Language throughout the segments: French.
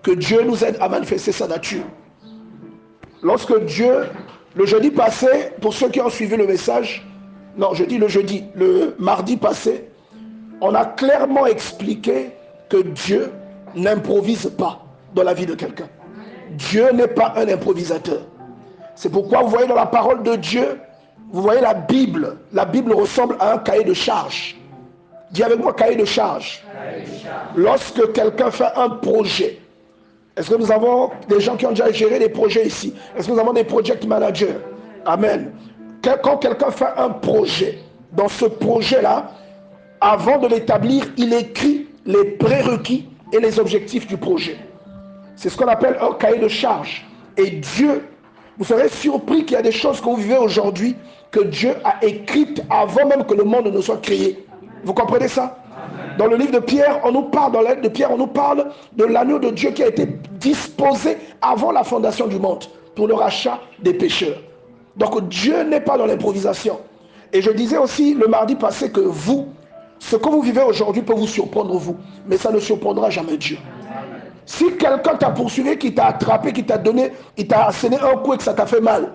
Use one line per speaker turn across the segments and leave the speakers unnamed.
que Dieu nous aide à manifester sa nature. Lorsque Dieu, le jeudi passé, pour ceux qui ont suivi le message, non, je dis le jeudi, le mardi passé, on a clairement expliqué que Dieu n'improvise pas dans la vie de quelqu'un. Dieu n'est pas un improvisateur. C'est pourquoi vous voyez dans la parole de Dieu, vous voyez la Bible ressemble à un cahier de charge. Dis avec moi, cahier de charge. Lorsque quelqu'un fait un projet, est-ce que nous avons des gens qui ont déjà géré des projets ici? Est-ce que nous avons des project managers? Amen. Quand quelqu'un fait un projet, dans ce projet-là, avant de l'établir, il écrit les prérequis et les objectifs du projet. C'est ce qu'on appelle un cahier de charge. Et Dieu, vous serez surpris qu'il y a des choses que vous vivez aujourd'hui que Dieu a écrites avant même que le monde ne soit créé. Vous comprenez ça? Dans le livre de Pierre, on nous parle, dans la lettre de Pierre, on nous parle de l'agneau de Dieu qui a été disposé avant la fondation du monde pour le rachat des pécheurs. Donc Dieu n'est pas dans l'improvisation. Et je disais aussi le mardi passé que vous, ce que vous vivez aujourd'hui peut vous surprendre vous, mais ça ne surprendra jamais Dieu. Si quelqu'un t'a poursuivi, qui t'a attrapé, qui t'a donné, il t'a asséné un coup et que ça t'a fait mal,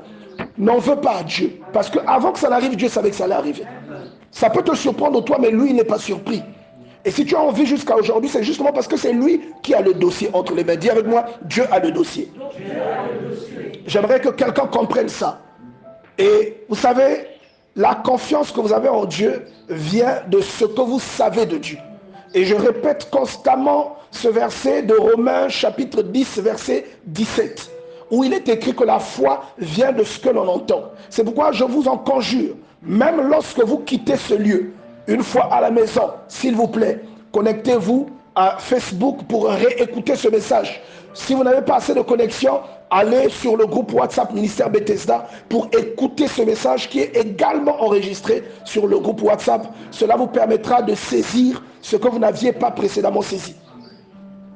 n'en veux pas à Dieu. Parce qu'avant que ça n'arrive, Dieu savait que ça allait arriver. Ça peut te surprendre toi, mais lui, il n'est pas surpris. Et si tu as envie jusqu'à aujourd'hui, c'est justement parce que c'est lui qui a le dossier entre les mains. Dis avec moi, Dieu a le dossier. J'aimerais que quelqu'un comprenne ça. Et vous savez, la confiance que vous avez en Dieu vient de ce que vous savez de Dieu. Et je répète constamment ce verset de Romains chapitre 10, verset 17, où il est écrit que la foi vient de ce que l'on entend. C'est pourquoi je vous en conjure, même lorsque vous quittez ce lieu, une fois à la maison, s'il vous plaît, connectez-vous à Facebook pour réécouter ce message. Si vous n'avez pas assez de connexion, allez sur le groupe WhatsApp Ministère Bethesda pour écouter ce message qui est également enregistré sur le groupe WhatsApp. Cela vous permettra de saisir ce que vous n'aviez pas précédemment saisi.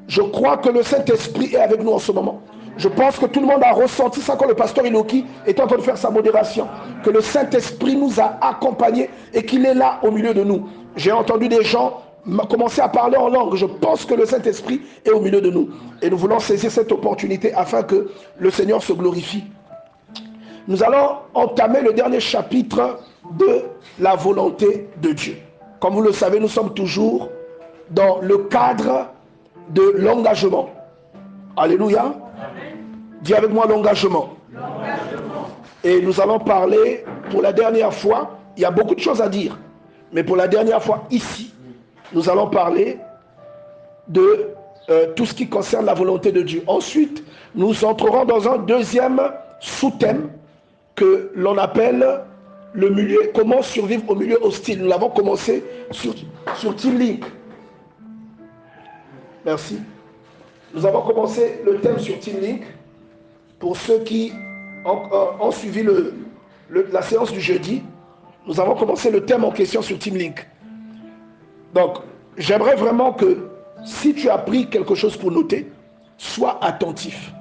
Je crois que le Saint-Esprit est avec nous en ce moment. Je pense que tout le monde a ressenti ça quand le pasteur Inoki est en train de faire sa modération. Que le Saint-Esprit nous a accompagnés et qu'il est là au milieu de nous. J'ai entendu des gens commencer à parler en langue. Je pense que le Saint-Esprit est au milieu de nous. Et nous voulons saisir cette opportunité afin que le Seigneur se glorifie. Nous allons entamer le dernier chapitre de la volonté de Dieu. Comme vous le savez, nous sommes toujours dans le cadre de l'engagement. Alléluia. Dis avec moi l'engagement. Et nous allons parler pour la dernière fois. Il y a beaucoup de choses à dire. Mais pour la dernière fois ici, nous allons parler de tout ce qui concerne la volonté de Dieu. Ensuite, nous entrerons dans un deuxième sous-thème que l'on appelle le milieu, comment survivre au milieu hostile. Nous l'avons commencé sur Team Link. Merci. Nous avons commencé le thème sur Team Link. Pour ceux qui ont suivi la séance du jeudi, nous avons commencé le thème en question sur Team Link. Donc, j'aimerais vraiment que si tu as pris quelque chose pour noter, sois attentif.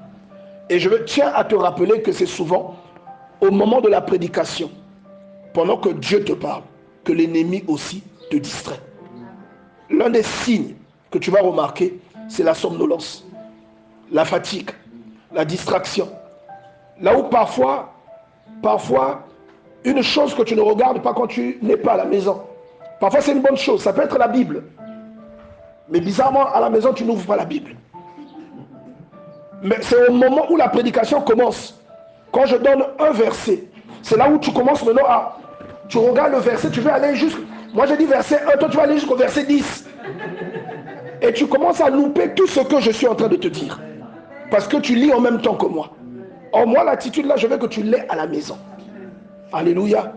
Et je tiens à te rappeler que c'est souvent au moment de la prédication, pendant que Dieu te parle, que l'ennemi aussi te distrait. L'un des signes que tu vas remarquer, c'est la somnolence, la fatigue, la distraction. Là où parfois, une chose que tu ne regardes pas quand tu n'es pas à la maison. Parfois c'est une bonne chose, ça peut être la Bible. Mais bizarrement, à la maison, tu n'ouvres pas la Bible. Mais c'est au moment où la prédication commence. Quand je donne un verset, c'est là où tu commences maintenant à... Tu regardes le verset, tu veux aller jusqu'au... Moi j'ai dit verset 1, toi tu vas aller jusqu'au verset 10. Et tu commences à louper tout ce que je suis en train de te dire. Parce que tu lis en même temps que moi. Or moi, l'attitude là, je veux que tu l'aies à la maison. Alléluia.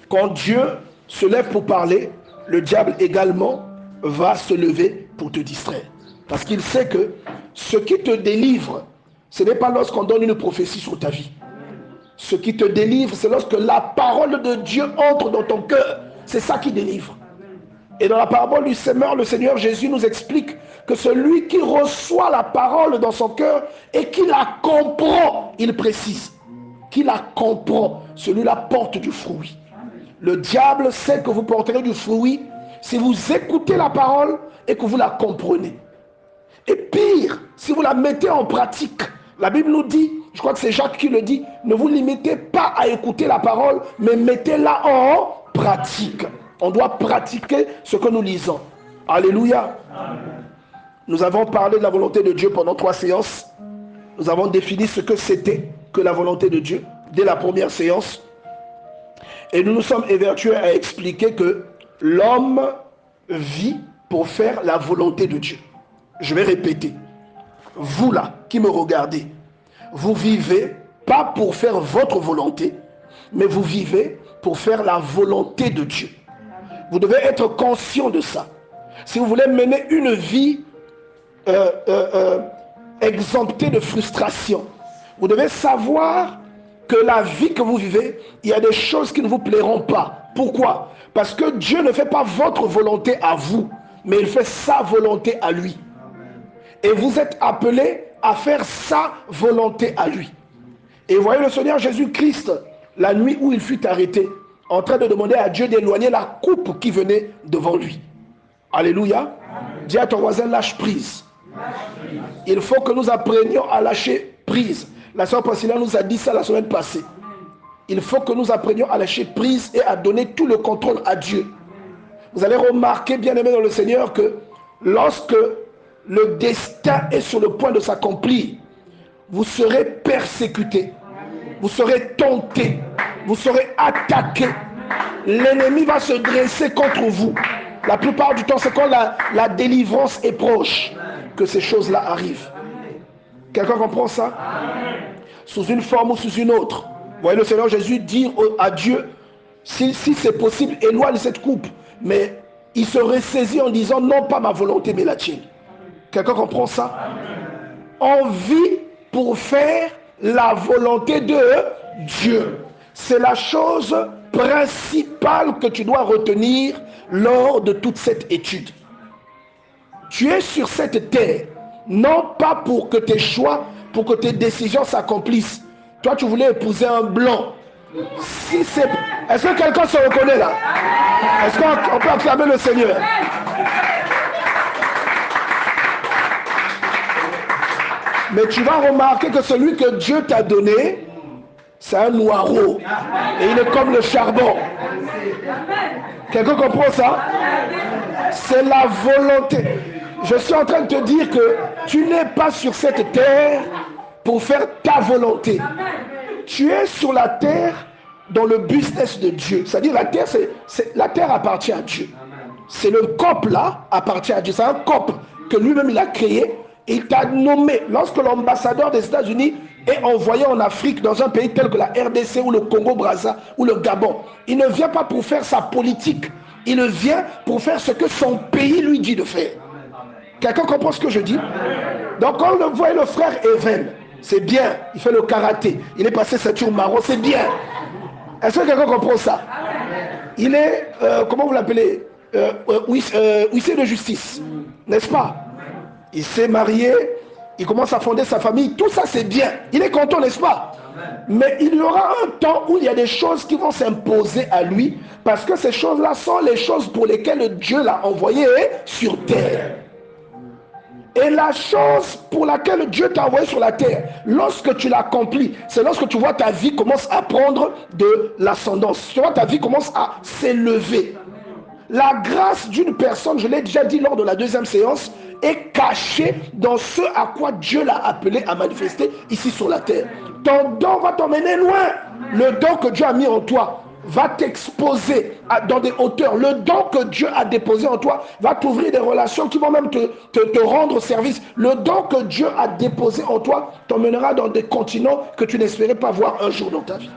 Quand Dieu se lève pour parler, le diable également va se lever pour te distraire. Parce qu'il sait que ce qui te délivre, ce n'est pas lorsqu'on donne une prophétie sur ta vie. Ce qui te délivre, c'est lorsque la parole de Dieu entre dans ton cœur. C'est ça qui délivre. Et dans la parabole du semeur, le Seigneur Jésus nous explique que celui qui reçoit la parole dans son cœur et qui la comprend, il précise, qui la comprend, celui-là porte du fruit. Le diable sait que vous porterez du fruit si vous écoutez la parole et que vous la comprenez. Et pire, vous la mettez en pratique, la Bible nous dit, je crois que c'est Jacques qui le dit, ne vous limitez pas à écouter la parole, mais mettez-la en pratique. On doit pratiquer ce que nous lisons. Alléluia. Amen. Nous avons parlé de la volonté de Dieu pendant 3 séances. Nous avons défini ce que c'était que la volonté de Dieu dès la première séance. Et nous nous sommes évertués à expliquer que l'homme vit pour faire la volonté de Dieu. Je vais répéter. Vous là, qui me regardez, vous vivez pas pour faire votre volonté, mais vous vivez pour faire la volonté de Dieu. Vous devez être conscient de ça. Si vous voulez mener une vie exemptée de frustration, vous devez savoir que la vie que vous vivez, il y a des choses qui ne vous plairont pas. Pourquoi? Parce que Dieu ne fait pas votre volonté à vous, mais il fait sa volonté à lui. Et vous êtes appelés à faire sa volonté à lui. Et voyez le Seigneur Jésus-Christ, la nuit où il fut arrêté, en train de demander à Dieu d'éloigner la coupe qui venait devant lui. Alléluia. Amen. Dis à ton voisin, lâche prise. Il faut que nous apprenions à lâcher prise. La sœur Priscilla nous a dit ça la semaine passée. Il faut que nous apprenions à lâcher prise et à donner tout le contrôle à Dieu. Vous allez remarquer, bien-aimés dans le Seigneur, que lorsque le destin est sur le point de s'accomplir, vous serez persécutés, vous serez tentés, vous serez attaqués. L'ennemi va se dresser contre vous. La plupart du temps, c'est quand la délivrance est proche que ces choses-là arrivent. Quelqu'un comprend ça? Sous une forme ou sous une autre. Vous voyez le Seigneur Jésus dire à Dieu, si c'est possible, éloigne cette coupe. Mais il se ressaisit en disant, non pas ma volonté, mais la tienne. Quelqu'un comprend ça? On vit pour faire la volonté de Dieu. C'est la chose principale que tu dois retenir lors de toute cette étude. Tu es sur cette terre, non pas pour que tes choix, pour que tes décisions s'accomplissent. Toi, tu voulais épouser un blanc. Si c'est... Est-ce que quelqu'un se reconnaît là? Est-ce qu'on peut acclamer le Seigneur? Mais tu vas remarquer que celui que Dieu t'a donné, c'est un noireau. Et il est comme le charbon. Quelqu'un comprend ça? C'est la volonté. Je suis en train de te dire que tu n'es pas sur cette terre pour faire ta volonté. Tu es sur la terre dans le business de Dieu. C'est-à-dire la terre appartient à Dieu. C'est le COP là appartient à Dieu. C'est un COP que lui-même il a créé. Il t'a nommé. Lorsque l'ambassadeur des États-Unis est envoyé en Afrique, dans un pays tel que la RDC ou le Congo-Brazza ou le Gabon, il ne vient pas pour faire sa politique. Il vient pour faire ce que son pays lui dit de faire. Quelqu'un comprend ce que je dis? Donc quand on voit le frère Even, c'est bien, il fait le karaté, il est passé ceinture marron, c'est bien. Est-ce que quelqu'un comprend ça? Il est, comment vous l'appelez, huissier de justice, n'est-ce pas? Il s'est marié, il commence à fonder sa famille, tout ça c'est bien. Il est content, n'est-ce pas? Mais il y aura un temps où il y a des choses qui vont s'imposer à lui, parce que ces choses-là sont les choses pour lesquelles Dieu l'a envoyé sur terre. Et la chose pour laquelle Dieu t'a envoyé sur la terre, lorsque tu l'accomplis, c'est lorsque tu vois ta vie commence à prendre de l'ascendance. Tu vois ta vie commence à s'élever. La grâce d'une personne, je l'ai déjà dit lors de la deuxième séance, est cachée dans ce à quoi Dieu l'a appelé à manifester ici sur la terre. Ton don va t'emmener loin. Le don que Dieu a mis en toi va t'exposer dans des hauteurs. Le don que Dieu a déposé en toi va t'ouvrir des relations qui vont même te rendre service. Le don que Dieu a déposé en toi t'emmènera dans des continents que tu n'espérais pas voir un jour dans ta vie.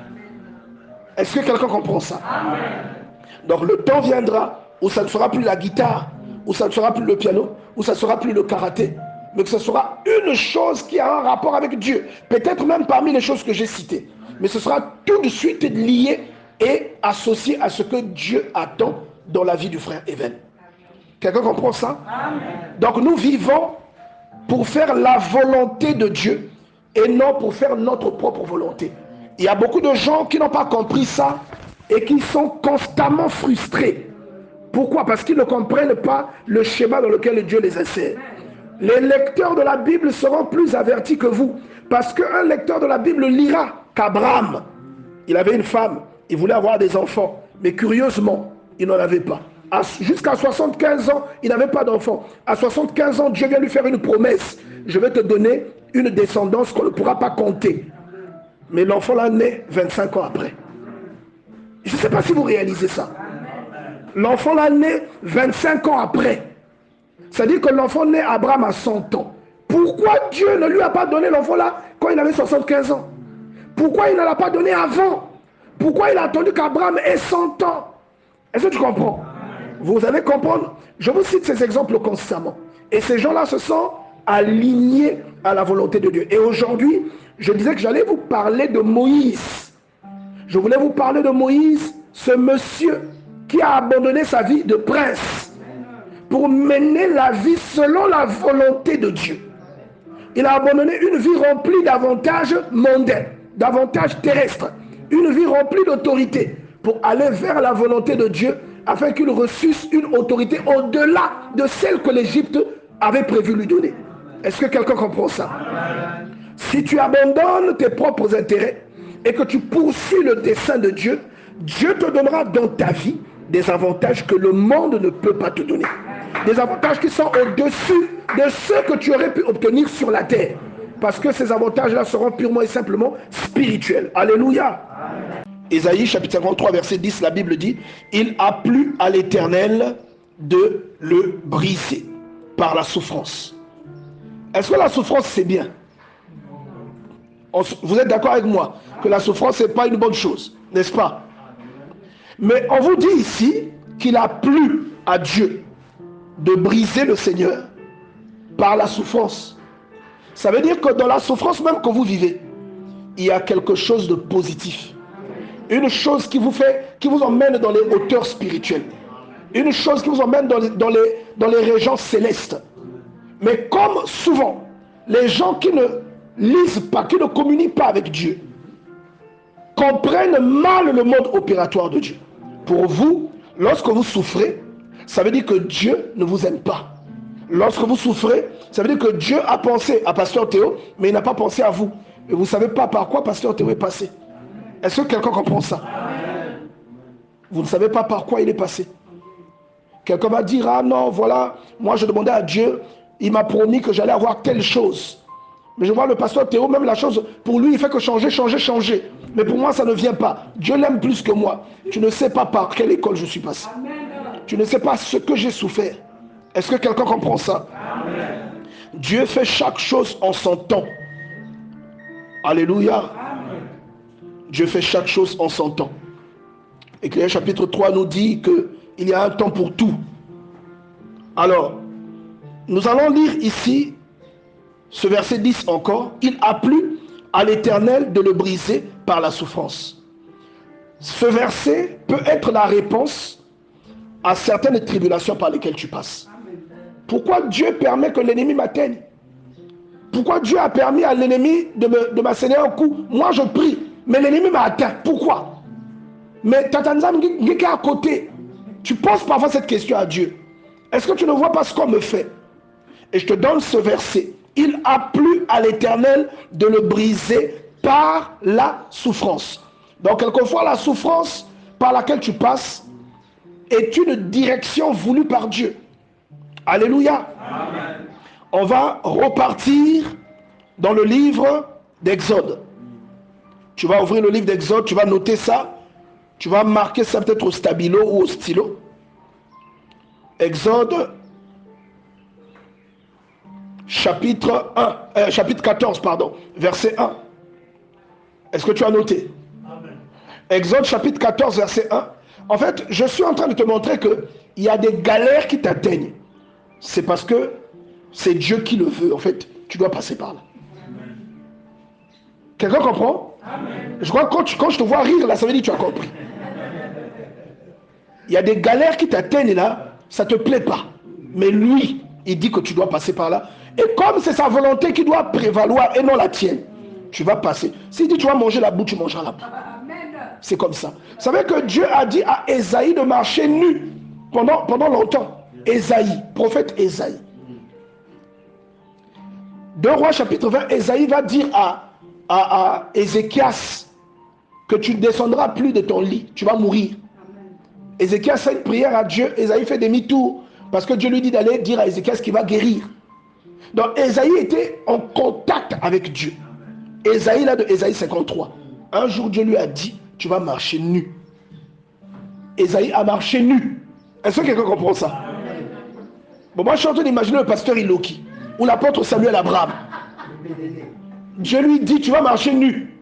Est-ce que quelqu'un comprend ça? Amen. Donc le temps viendra où ça ne sera plus la guitare, où ça ne sera plus le piano, où ça ne sera plus le karaté, mais que ce sera une chose qui a un rapport avec Dieu. Peut-être même parmi les choses que j'ai citées. Mais ce sera tout de suite lié et associé à ce que Dieu attend dans la vie du frère Even. Quelqu'un comprend ça? Amen. Donc nous vivons pour faire la volonté de Dieu et non pour faire notre propre volonté. Il y a beaucoup de gens qui n'ont pas compris ça et qui sont constamment frustrés. Pourquoi? Parce qu'ils ne comprennent pas le schéma dans lequel Dieu les insère. Les lecteurs de la Bible seront plus avertis que vous. Parce qu'un lecteur de la Bible lira qu'Abraham, il avait une femme, il voulait avoir des enfants. Mais curieusement, il n'en avait pas. Jusqu'à 75 ans, il n'avait pas d'enfants. À 75 ans, Dieu vient lui faire une promesse. Je vais te donner une descendance qu'on ne pourra pas compter. Mais l'enfant là naît 25 ans après. Je ne sais pas si vous réalisez ça. L'enfant là naît 25 ans après. C'est-à-dire que l'enfant naît Abraham à 100 ans. Pourquoi Dieu ne lui a pas donné l'enfant là quand il avait 75 ans? Pourquoi il ne l'a pas donné avant? Pourquoi il a attendu qu'Abraham ait 100 ans? Est-ce que tu comprends? Vous allez comprendre. Je vous cite ces exemples constamment. Et ces gens-là se sont alignés à la volonté de Dieu. Et aujourd'hui, je disais que j'allais vous parler de Moïse. Je voulais vous parler de Moïse, ce monsieur qui a abandonné sa vie de prince pour mener la vie selon la volonté de Dieu. Il a abandonné une vie remplie d'avantages mondains, d'avantages terrestres, une vie remplie d'autorité pour aller vers la volonté de Dieu afin qu'il reçût une autorité au-delà de celle que l'Égypte avait prévu lui donner. Est-ce que quelqu'un comprend ça? Si tu abandonnes tes propres intérêts et que tu poursuis le dessein de Dieu, Dieu te donnera dans ta vie des avantages que le monde ne peut pas te donner. Des avantages qui sont au-dessus de ceux que tu aurais pu obtenir sur la terre. Parce que ces avantages-là seront purement et simplement spirituels. Alléluia. Ésaïe chapitre 53 verset 10, la Bible dit: il a plu à l'Éternel de le briser par la souffrance. Est-ce que la souffrance c'est bien? Vous êtes d'accord avec moi que la souffrance c'est pas une bonne chose, n'est-ce pas? Mais on vous dit ici qu'il a plu à Dieu de briser le Seigneur par la souffrance. Ça veut dire que dans la souffrance même que vous vivez, il y a quelque chose de positif. Une chose qui vous emmène dans les hauteurs spirituelles. Une chose qui vous emmène dans les régions célestes. Mais comme souvent, les gens qui ne lisent pas, qui ne communient pas avec Dieu, comprennent mal le mode opératoire de Dieu. Pour vous, lorsque vous souffrez, ça veut dire que Dieu ne vous aime pas. Lorsque vous souffrez, ça veut dire que Dieu a pensé à Pasteur Théo, mais il n'a pas pensé à vous. Et vous ne savez pas par quoi Pasteur Théo est passé. Est-ce que quelqu'un comprend ça? Vous ne savez pas par quoi il est passé. Quelqu'un va dire: ah non, voilà, moi je demandais à Dieu, il m'a promis que j'allais avoir telle chose. Mais je vois le pasteur Théo, même la chose, pour lui, il fait que changer. Mais pour moi, ça ne vient pas. Dieu l'aime plus que moi. Tu ne sais pas par quelle école je suis passé. Tu ne sais pas ce que j'ai souffert. Est-ce que quelqu'un comprend ça? Amen. Dieu fait chaque chose en son temps. Alléluia. Amen. Dieu fait chaque chose en son temps. Éclairage chapitre 3 nous dit qu'il y a un temps pour tout. Alors, nous allons lire ici ce verset 10 encore. Il a plu à l'Éternel de le briser par la souffrance. Ce verset peut être la réponse à certaines tribulations par lesquelles tu passes. Pourquoi Dieu permet que l'ennemi m'atteigne? Pourquoi Dieu a permis à l'ennemi de m'asséner un coup? Moi je prie, mais l'ennemi m'a atteint. Pourquoi? Mais Tatanzam qui est à côté, tu poses parfois cette question à Dieu. Est-ce que tu ne vois pas ce qu'on me fait? Et je te donne ce verset. Il a plu à l'Éternel de le briser par la souffrance. Donc quelquefois la souffrance par laquelle tu passes est une direction voulue par Dieu. Alléluia. Amen. On va repartir dans le livre d'Exode. Tu vas ouvrir le livre d'Exode, tu vas noter ça. Tu vas marquer ça peut-être au stabilo ou au stylo. Exode chapitre 14, verset 1. Est-ce que tu as noté? Amen. Exode chapitre 14, verset 1. En fait, je suis en train de te montrer qu'il y a des galères qui t'atteignent. C'est parce que c'est Dieu qui le veut. En fait, tu dois passer par là. Amen. Quelqu'un comprend? Amen. Je crois que quand je te vois rire, là, ça veut dire que tu as compris. Il y a des galères qui t'atteignent là, ça ne te plaît pas. Mais lui, il dit que tu dois passer par là. Et comme c'est sa volonté qui doit prévaloir et non la tienne, tu vas passer. S'il dit tu vas manger la boue, tu mangeras la boue. C'est comme ça. Vous savez que Dieu a dit à Ésaïe de marcher nu pendant longtemps. Ésaïe, prophète Ésaïe. 2 Rois chapitre 20, Ésaïe va dire à Ézéchias que tu ne descendras plus de ton lit, tu vas mourir. Ézéchias fait une prière à Dieu, Ésaïe fait demi-tour, parce que Dieu lui dit d'aller dire à Ézéchias qu'il va guérir. Donc Ésaïe était en contact avec Dieu. Ésaïe, là de Ésaïe 53. Un jour Dieu lui a dit, tu vas marcher nu. Ésaïe a marché nu. Est-ce que quelqu'un comprend ça? Bon, moi je suis en train d'imaginer le pasteur Iloki, ou l'apôtre Samuel Abraham. Dieu lui dit, tu vas marcher nu.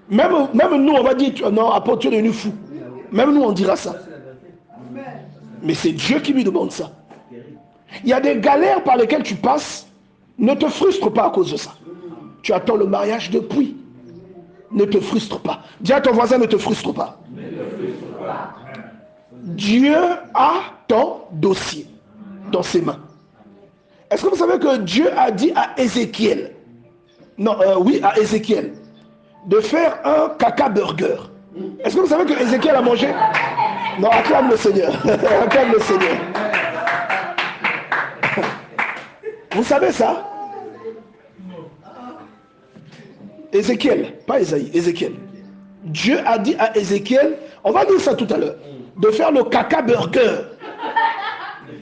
Même nous, on va dire, non, apôtre, tu es devenu fou. Même nous, on dira ça. Mais c'est Dieu qui lui demande ça. Il y a des galères par lesquelles tu passes. Ne te frustre pas à cause de ça. Tu attends le mariage depuis. Ne te frustre pas. Dis à ton voisin, ne te frustre pas. Dieu a ton dossier dans ses mains. Est-ce que vous savez que Dieu a dit à Ézéchiel, à Ézéchiel, de faire un caca burger? Est-ce que vous savez que Ézéchiel a mangé? Non, acclame le Seigneur. Acclame le Seigneur. Vous savez ça? Ézéchiel, pas Ésaïe, Ézéchiel. Dieu a dit à Ézéchiel, on va dire ça tout à l'heure, de faire le caca burger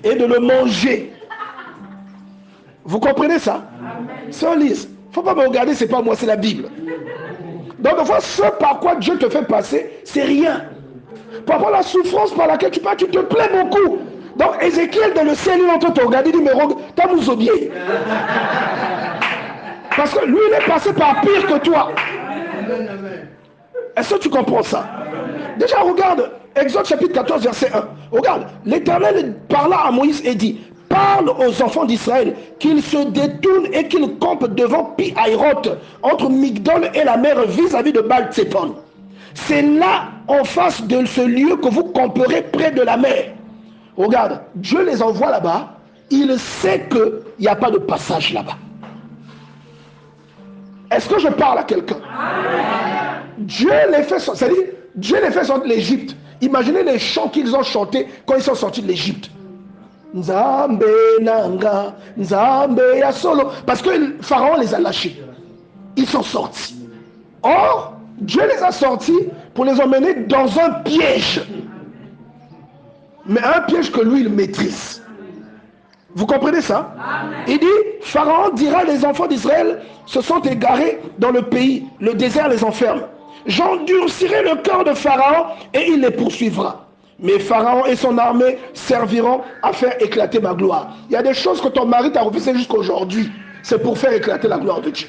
et de le manger. Vous comprenez ça? C'est un livre. Il ne faut pas me regarder, c'est pas moi, c'est la Bible. Donc, des fois, ce par quoi Dieu te fait passer, c'est rien. Par rapport à la souffrance par laquelle tu passes, tu te plais beaucoup. Donc, Ézéchiel, dans le ciel, il est en train de te regarder, il dit, mais t'as mousobié. Parce que lui, il est passé par pire que toi. Est-ce que tu comprends ça? Déjà, regarde, Exode chapitre 14, verset 1. Regarde, l'Éternel parla à Moïse et dit, parle aux enfants d'Israël qu'ils se détournent et qu'ils campent devant Pi-Hahiroth, entre Migdol et la mer vis-à-vis de Baal-Tsépon. C'est là, en face de ce lieu, que vous camperez près de la mer. Regarde, Dieu les envoie là-bas. Il sait qu'il n'y a pas de passage là-bas. Est-ce que je parle à quelqu'un? Dieu les fait, c'est-à-dire, Dieu les fait sortir de l'Égypte. Imaginez les chants qu'ils ont chantés quand ils sont sortis de l'Égypte. Nzambe nanga, Nzambe ya solo. Parce que Pharaon les a lâchés. Ils sont sortis. Or, Dieu les a sortis pour les emmener dans un piège. Mais un piège que lui, il maîtrise. Vous comprenez ça? Il dit, Pharaon dira, les enfants d'Israël se sont égarés dans le pays. Le désert les enferme. J'endurcirai le cœur de Pharaon et il les poursuivra. Mais Pharaon et son armée serviront à faire éclater ma gloire. Il y a des choses que ton mari t'a refusées jusqu'à aujourd'hui. C'est pour faire éclater la gloire de Dieu.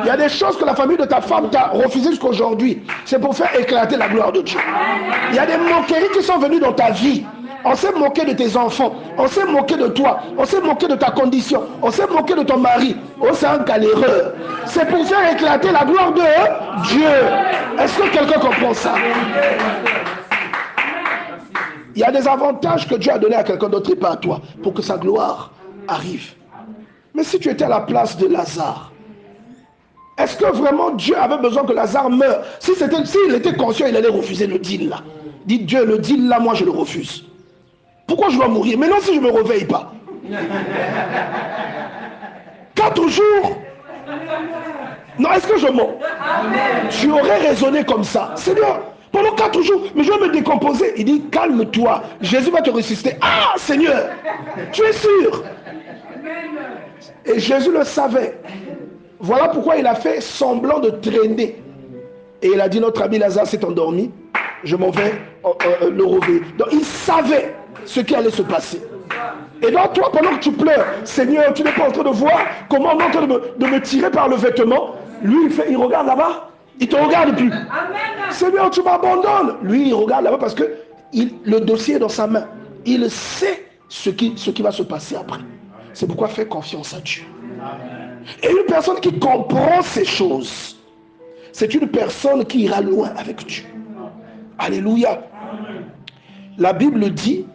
Il y a des choses que la famille de ta femme t'a refusées jusqu'à aujourd'hui. C'est pour faire éclater la gloire de Dieu. Il y a des moqueries qui sont venues dans ta vie. On s'est moqué de tes enfants. On s'est moqué de toi. On s'est moqué de ta condition. On s'est moqué de ton mari. On s'est un galéreux. C'est pour faire éclater la gloire de Dieu. Est-ce que quelqu'un comprend ça? Il y a des avantages que Dieu a donnés à quelqu'un d'autre et pas à toi, pour que sa gloire arrive. Mais si tu étais à la place de Lazare, est-ce que vraiment Dieu avait besoin que Lazare meure? S'il était conscient, il allait refuser le deal là. Dit Dieu, le deal là, moi je le refuse. Pourquoi je dois mourir? Mais non, si je ne me réveille pas. 4 jours. Non, est-ce que je mens? Tu aurais raisonné comme ça. Seigneur, pendant 4 jours, mais je vais me décomposer. Il dit, calme-toi, Jésus va te ressusciter. Ah, Seigneur, tu es sûr? Et Jésus le savait. Voilà pourquoi il a fait semblant de traîner. Et il a dit, notre ami Lazare s'est endormi. Je m'en vais le réveiller. Donc il savait ce qui allait se passer. Et donc toi, pendant que tu pleures, Seigneur, tu n'es pas en train de voir comment on est en train de me tirer par le vêtement. Lui, il regarde là-bas. Il ne te regarde plus. Amen. Seigneur, tu m'abandonnes. Lui, il regarde là-bas parce que le dossier est dans sa main. Il sait ce qui va se passer après. C'est pourquoi fais confiance à Dieu. Amen. Et une personne qui comprend ces choses, c'est une personne qui ira loin avec Dieu. Alléluia. Amen. La Bible dit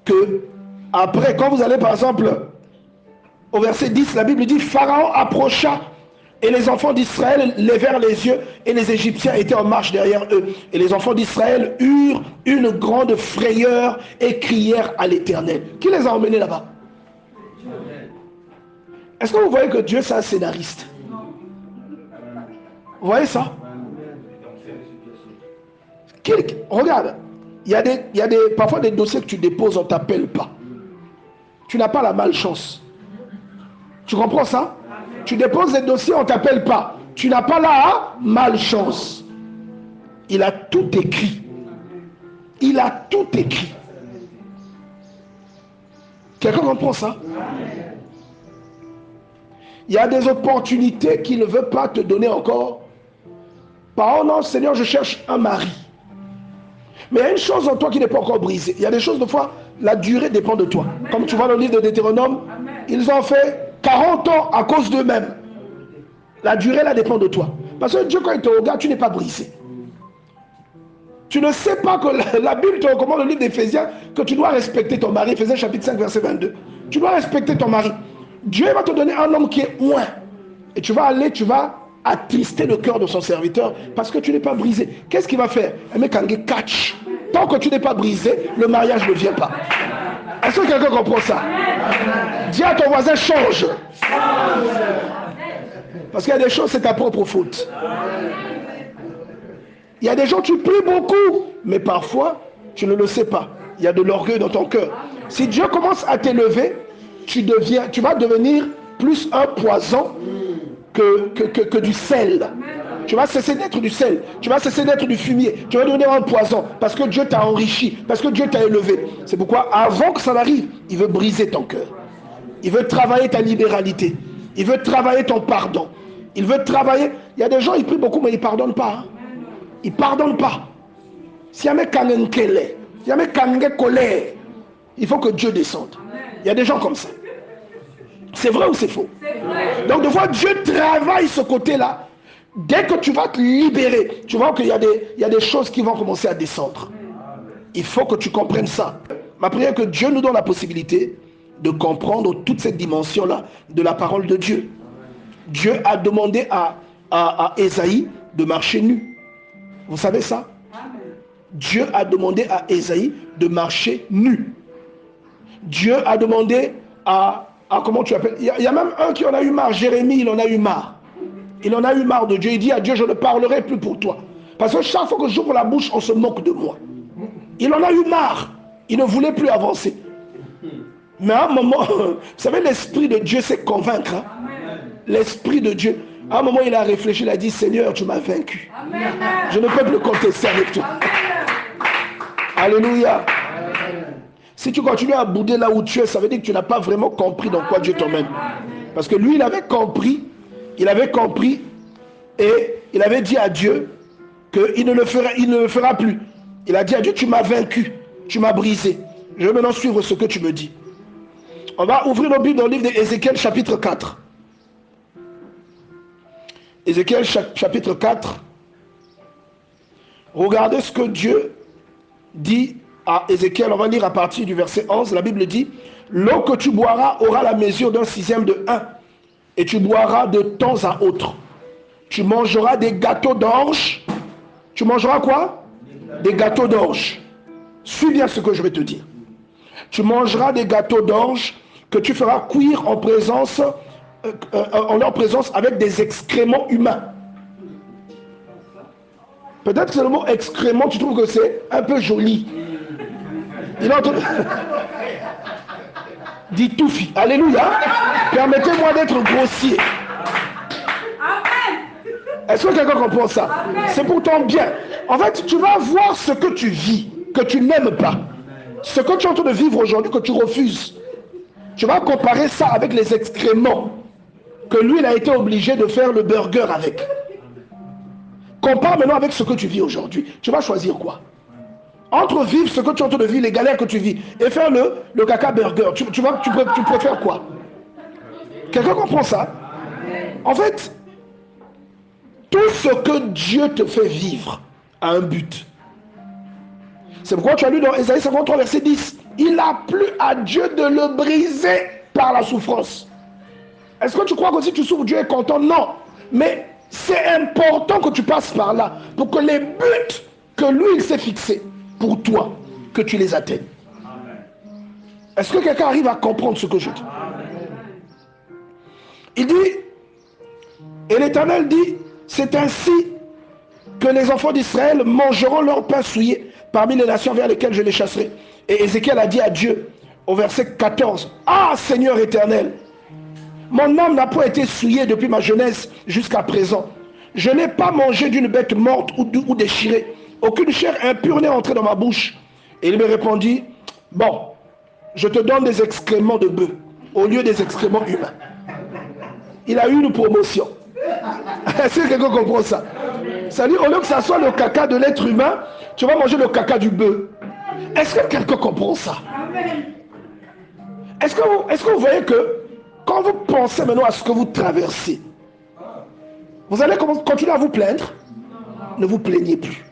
que après, quand vous allez par exemple au verset 10, la Bible dit, Pharaon approcha et les enfants d'Israël levèrent les yeux et les Égyptiens étaient en marche derrière eux. Et les enfants d'Israël eurent une grande frayeur et crièrent à l'Éternel. Qui les a emmenés là-bas? Est-ce que vous voyez que Dieu, c'est un scénariste? Vous voyez ça? Regarde, il y a parfois des dossiers que tu déposes, on ne t'appelle pas. Tu n'as pas la malchance. Tu comprends ça? Tu déposes des dossiers, on ne t'appelle pas. Tu n'as pas la malchance. Il a tout écrit. Il a tout écrit. Quelqu'un comprend ça? Il y a des opportunités qu'il ne veut pas te donner encore. Par non, Seigneur, je cherche un mari. Mais il y a une chose en toi qui n'est pas encore brisée. Il y a des choses, de fois, la durée dépend de toi. Comme tu vois dans le livre de Deutéronome, ils ont fait 40 ans à cause d'eux-mêmes. La durée, là, dépend de toi. Parce que Dieu, quand il te regarde, tu n'es pas brisé. Tu ne sais pas que la Bible te recommande, le livre d'Éphésiens, que tu dois respecter ton mari. Éphésiens chapitre 5, verset 22. Tu dois respecter ton mari. Dieu va te donner un homme qui est loin. Et tu vas aller, tu vas attrister le cœur de son serviteur parce que tu n'es pas brisé. Qu'est-ce qu'il va faire? Catch. Tant que tu n'es pas brisé, le mariage ne vient pas. Est-ce que quelqu'un comprend ça? Dis à ton voisin, change. Parce qu'il y a des choses, c'est ta propre faute. Il y a des gens, tu pries beaucoup, mais parfois, tu ne le sais pas. Il y a de l'orgueil dans ton cœur. Si Dieu commence à t'élever, tu vas devenir plus un poison que du sel. Tu vas cesser d'être du sel. Tu vas cesser d'être du fumier. Tu vas devenir un poison parce que Dieu t'a enrichi, parce que Dieu t'a élevé. C'est pourquoi, avant que ça n'arrive, il veut briser ton cœur. Il veut travailler ta libéralité. Il veut travailler ton pardon. Il veut travailler. Il y a des gens, ils prient beaucoup, mais ils ne pardonnent pas. Ils ne pardonnent pas. S'il y a un colère, il faut que Dieu descende. Il y a des gens comme ça. C'est vrai ou c'est faux? Donc, de fois, Dieu travaille ce côté-là. Dès que tu vas te libérer, tu vois qu'il y a des choses qui vont commencer à descendre. Il faut que tu comprennes ça. Ma prière est que Dieu nous donne la possibilité de comprendre toute cette dimension-là de la parole de Dieu. Dieu a demandé à Ésaïe de marcher nu. Vous savez ça? Dieu a demandé à Ésaïe de marcher nu. Dieu a demandé à comment tu appelles? Il y a même un qui en a eu marre. Jérémie, il en a eu marre. Il en a eu marre de Dieu. Il dit à Dieu, je ne parlerai plus pour toi. Parce que chaque fois que j'ouvre la bouche, on se moque de moi. Il en a eu marre. Il ne voulait plus avancer. Mais à un moment, vous savez, l'Esprit de Dieu sait convaincre. Hein? L'Esprit de Dieu. À un moment, il a réfléchi, il a dit, Seigneur, tu m'as vaincu. Amen. Je ne peux plus contester avec toi. Amen. Alléluia. Si tu continues à bouder là où tu es, ça veut dire que tu n'as pas vraiment compris dans quoi Dieu t'emmène. Parce que lui, il avait compris et il avait dit à Dieu qu'il ne le fera plus. Il a dit à Dieu, tu m'as vaincu, tu m'as brisé. Je vais maintenant suivre ce que tu me dis. On va ouvrir nos Bibles dans le livre d'Ézéchiel chapitre 4. Ézéchiel chapitre 4. Regardez ce que Dieu dit à Ézéchiel. On va lire à partir du verset 11. La Bible dit, l'eau que tu boiras aura la mesure d'un sixième de 1. Et tu boiras de temps à autre. Tu mangeras des gâteaux d'orge. Tu mangeras quoi? Des gâteaux d'orge. Suis bien ce que je vais te dire. Tu mangeras des gâteaux d'orge que tu feras cuire en leur présence avec des excréments humains. Peut-être que le mot excrément, tu trouves que c'est un peu joli. Il a entendu. Dis toufi. Alléluia. Permettez-moi d'être grossier. Est-ce que quelqu'un comprend ça? C'est pour ton bien. En fait, tu vas voir ce que tu vis, que tu n'aimes pas. Ce que tu es en train de vivre aujourd'hui, que tu refuses. Tu vas comparer ça avec les excréments que lui, il a été obligé de faire le burger avec. Compare maintenant avec ce que tu vis aujourd'hui. Tu vas choisir quoi? Entre vivre ce que tu es en train de vivre, les galères que tu vis, et faire le caca burger, tu préfères quoi? Quelqu'un comprend ça? En fait, tout ce que Dieu te fait vivre a un but. C'est pourquoi tu as lu dans Ésaïe 53, verset 10. Il a plu à Dieu de le briser par la souffrance. Est-ce que tu crois que si tu souffres, Dieu est content? Non. Mais c'est important que tu passes par là pour que les buts que lui, il s'est fixés pour toi, que tu les atteignes. Est-ce que quelqu'un arrive à comprendre ce que je dis? Il dit, et l'Éternel dit, c'est ainsi que les enfants d'Israël mangeront leur pain souillé parmi les nations vers lesquelles je les chasserai. Et Ézéchiel a dit à Dieu, au verset 14, « Ah, Seigneur éternel, mon âme n'a pas été souillée depuis ma jeunesse jusqu'à présent. Je n'ai pas mangé d'une bête morte ou déchirée. Aucune chair impure n'est entrée dans ma bouche. » Et il me répondit, « Bon, je te donne des excréments de bœuf au lieu des excréments humains. » Il a eu une promotion. Est-ce que quelqu'un comprend ça? C'est-à-dire, au lieu que ça soit le caca de l'être humain, tu vas manger le caca du bœuf. Est-ce que quelqu'un comprend ça? Est-ce que vous voyez que quand vous pensez maintenant à ce que vous traversez, vous allez continuer à vous plaindre? Ne vous plaignez plus.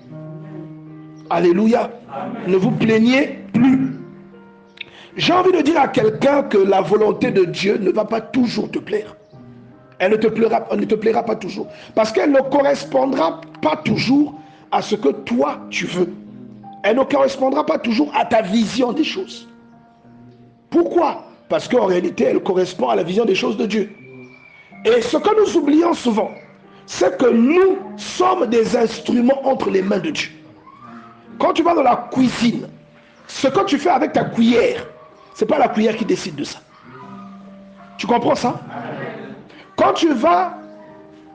Alléluia. Ne vous plaignez plus. J'ai envie de dire à quelqu'un que la volonté de Dieu ne va pas toujours te plaire. Elle ne te plaira pas toujours. Parce qu'elle ne correspondra pas toujours à ce que toi tu veux. Elle ne correspondra pas toujours à ta vision des choses. Pourquoi? Parce qu'en réalité, elle correspond à la vision des choses de Dieu. Et ce que nous oublions souvent, c'est que nous sommes des instruments entre les mains de Dieu. Quand tu vas dans la cuisine, ce que tu fais avec ta cuillère, ce n'est pas la cuillère qui décide de ça. Tu comprends ça? Quand tu vas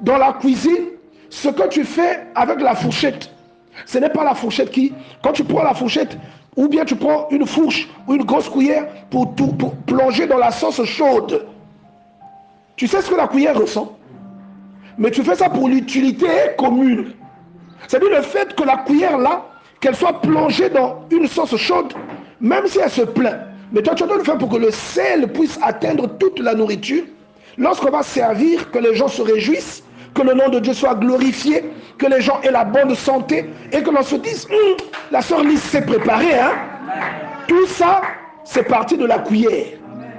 dans la cuisine, ce que tu fais avec la fourchette, ce n'est pas la fourchette qui... Quand tu prends la fourchette, ou bien tu prends une fourche ou une grosse cuillère pour plonger dans la sauce chaude. Tu sais ce que la cuillère ressent? Mais tu fais ça pour l'utilité commune. C'est-à-dire le fait que la cuillère là, qu'elle soit plongée dans une sauce chaude, même si elle se plaint. Mais toi tu dois le faire pour que le sel puisse atteindre toute la nourriture. Lorsqu'on va servir, que les gens se réjouissent, que le nom de Dieu soit glorifié, que les gens aient la bonne santé et que l'on se dise, la sœur Lise s'est préparée. Hein? Tout ça, c'est parti de la cuillère